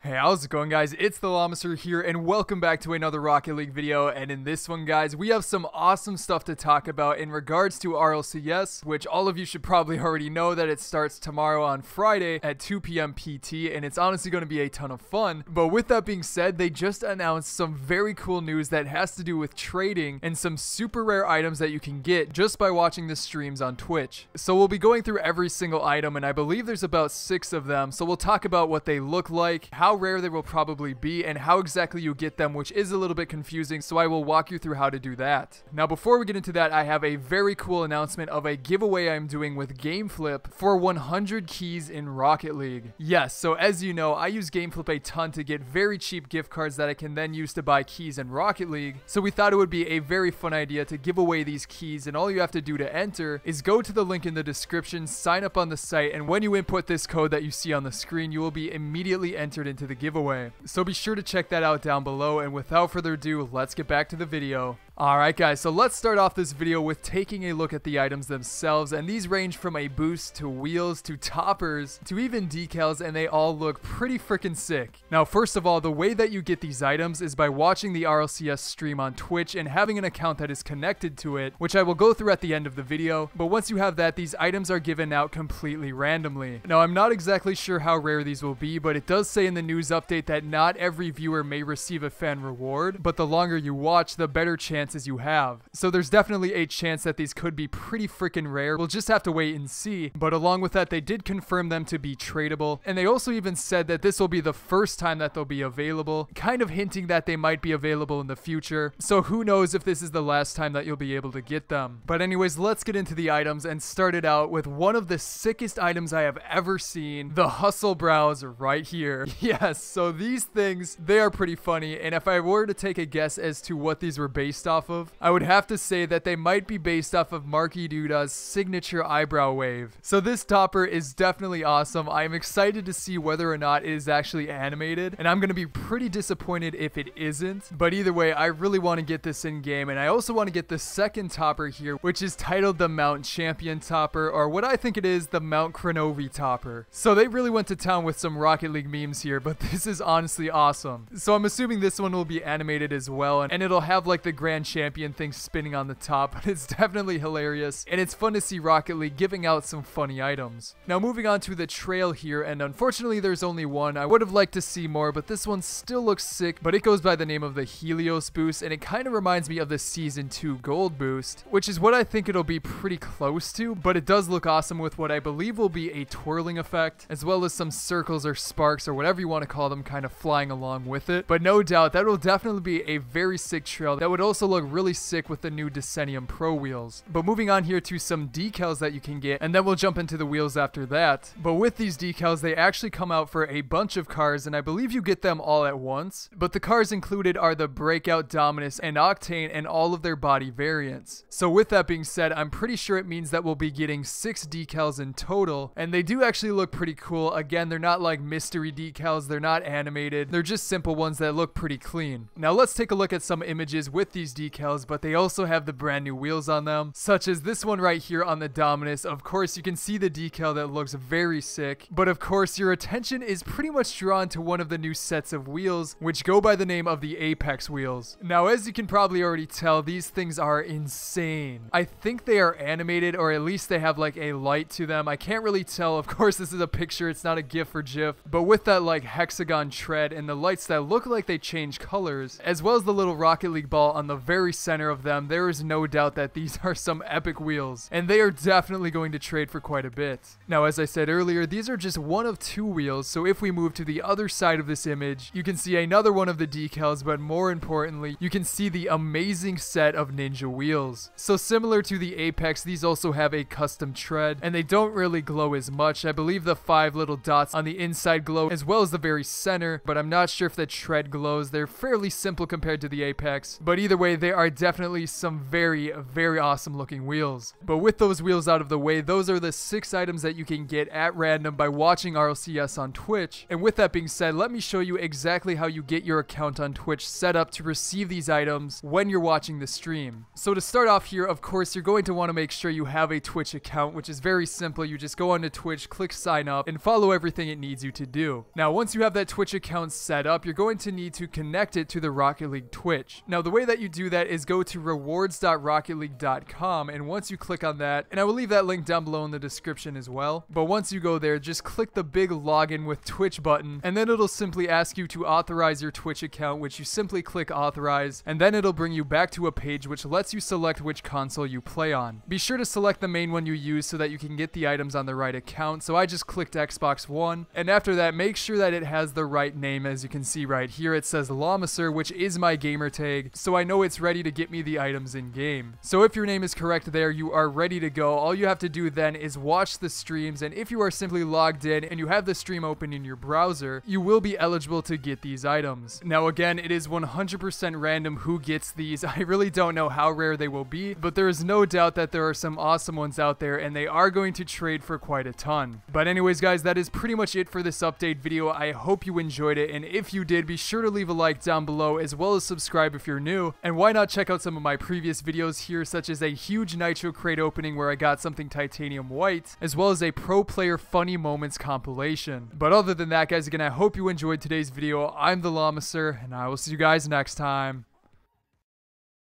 Hey, how's it going, guys? It's the Lamaster here, and welcome back to another Rocket League video. And in this one, guys, we have some awesome stuff to talk about in regards to RLCS, which all of you should probably already know that it starts tomorrow on Friday at 2 p.m. PT, and it's honestly going to be a ton of fun. But with that being said, they just announced some very cool news that has to do with trading and some super rare items that you can get just by watching the streams on Twitch. So we'll be going through every single item, and I believe there's about 6 of them. So we'll talk about what they look like, how rare they will probably be, and how exactly you get them, which is a little bit confusing, so I will walk you through how to do that. Now, before we get into that, I have a very cool announcement of a giveaway I'm doing with GameFlip for 100 keys in Rocket League. Yes, so as you know, I use GameFlip a ton to get very cheap gift cards that I can then use to buy keys in Rocket League, so we thought it would be a very fun idea to give away these keys, and all you have to do to enter is go to the link in the description, sign up on the site, and when you input this code that you see on the screen, you will be immediately entered into the giveaway. So be sure to check that out down below, and without further ado, let's get back to the video. Alright guys, so let's start off this video with taking a look at the items themselves, and these range from a boost to wheels to toppers to even decals, and they all look pretty freaking sick. Now first of all, the way that you get these items is by watching the RLCS stream on Twitch and having an account that is connected to it, which I will go through at the end of the video. But once you have that, these items are given out completely randomly. Now I'm not exactly sure how rare these will be, but it does say in the news update that not every viewer may receive a fan reward, but the longer you watch, the better chance you have. So there's definitely a chance that these could be pretty freaking rare. We'll just have to wait and see. But along with that, they did confirm them to be tradable, and they also even said that this will be the first time that they'll be available, kind of hinting that they might be available in the future. So who knows if this is the last time that you'll be able to get them. But anyways, let's get into the items and start it out with one of the sickest items I have ever seen, the Hustle Brows right here. Yes, so these things, they are pretty funny, and if I were to take a guess as to what these were based off of, I would have to say that they might be based off of Marky Duda's signature eyebrow wave. So this topper is definitely awesome. I am excited to see whether or not it is actually animated, and I'm going to be pretty disappointed if it isn't. But either way, I really want to get this in game, and I also want to get the second topper here, which is titled the Mount Chapion topper, or what I think it is, the Mount Cronovi topper. So they really went to town with some Rocket League memes here, but this is honestly awesome. So I'm assuming this one will be animated as well, and it'll have like the Grand Champion thing spinning on the top, but it's definitely hilarious, and it's fun to see Rocket League giving out some funny items. Now moving on to the trail here, and unfortunately there's only one. I would have liked to see more, but this one still looks sick, but it goes by the name of the Helios boost, and it kind of reminds me of the Season 2 gold boost, which is what I think it'll be pretty close to, but it does look awesome with what I believe will be a twirling effect, as well as some circles or sparks or whatever you want to call them kind of flying along with it. But no doubt that will definitely be a very sick trail that would also look really sick with the new Decennium Pro wheels. But moving on here to some decals that you can get, and then we'll jump into the wheels after that. But with these decals, they actually come out for a bunch of cars, and I believe you get them all at once. But the cars included are the Breakout, Dominus, and Octane, and all of their body variants. So with that being said, I'm pretty sure it means that we'll be getting 6 decals in total, and they do actually look pretty cool. Again, they're not like mystery decals, they're not animated, they're just simple ones that look pretty clean. Now let's take a look at some images with these decals, but they also have the brand new wheels on them, such as this one right here on the Dominus. Of course, you can see the decal that looks very sick, but of course your attention is pretty much drawn to one of the new sets of wheels, which go by the name of the Apex wheels. Now, as you can probably already tell, these things are insane. I think they are animated, or at least they have like a light to them. I can't really tell. Of course, this is a picture, it's not a GIF or GIF, but with that like hexagon tread and the lights that look like they change colors, as well as the little Rocket League ball on the very center of them, there is no doubt that these are some epic wheels, and they are definitely going to trade for quite a bit. Now, as I said earlier, these are just one of 2 wheels, so if we move to the other side of this image, you can see another one of the decals, but more importantly, you can see the amazing set of Ninja wheels. So similar to the Apex, these also have a custom tread, and they don't really glow as much. I believe the 5 little dots on the inside glow, as well as the very center, but I'm not sure if the tread glows. They're fairly simple compared to the Apex, but either way, they are definitely some very awesome looking wheels. But with those wheels out of the way, those are the 6 items that you can get at random by watching RLCS on Twitch. And with that being said, let me show you exactly how you get your account on Twitch set up to receive these items when you're watching the stream. So to start off here, of course, you're going to want to make sure you have a Twitch account, which is very simple. You just go onto Twitch, click sign up, and follow everything it needs you to do. Now, once you have that Twitch account set up, you're going to need to connect it to the Rocket League Twitch. Now, the way that you do that is go to rewards.rocketleague.com, and once you click on that, and I will leave that link down below in the description as well, but once you go there, just click the big login with Twitch button, and then it'll simply ask you to authorize your Twitch account, which you simply click authorize, and then it'll bring you back to a page which lets you select which console you play on. Be sure to select the main one you use so that you can get the items on the right account. So I just clicked Xbox One, and after that, make sure that it has the right name. As you can see right here, it says Lamiser, which is my gamer tag, so I know it's ready to get me the items in game. So if your name is correct there, you are ready to go. All you have to do then is watch the streams, and if you are simply logged in and you have the stream open in your browser, you will be eligible to get these items. Now again, it is 100% random who gets these. I really don't know how rare they will be, but there is no doubt that there are some awesome ones out there, and they are going to trade for quite a ton. But anyways guys, that is pretty much it for this update video. I hope you enjoyed it, and if you did, be sure to leave a like down below, as well as subscribe if you're new, and why not check out some of my previous videos here, such as a huge nitro crate opening where I got something titanium white, as well as a pro player funny moments compilation. But other than that guys, again, I hope you enjoyed today's video. I'm the Lamiser, and I will see you guys next time.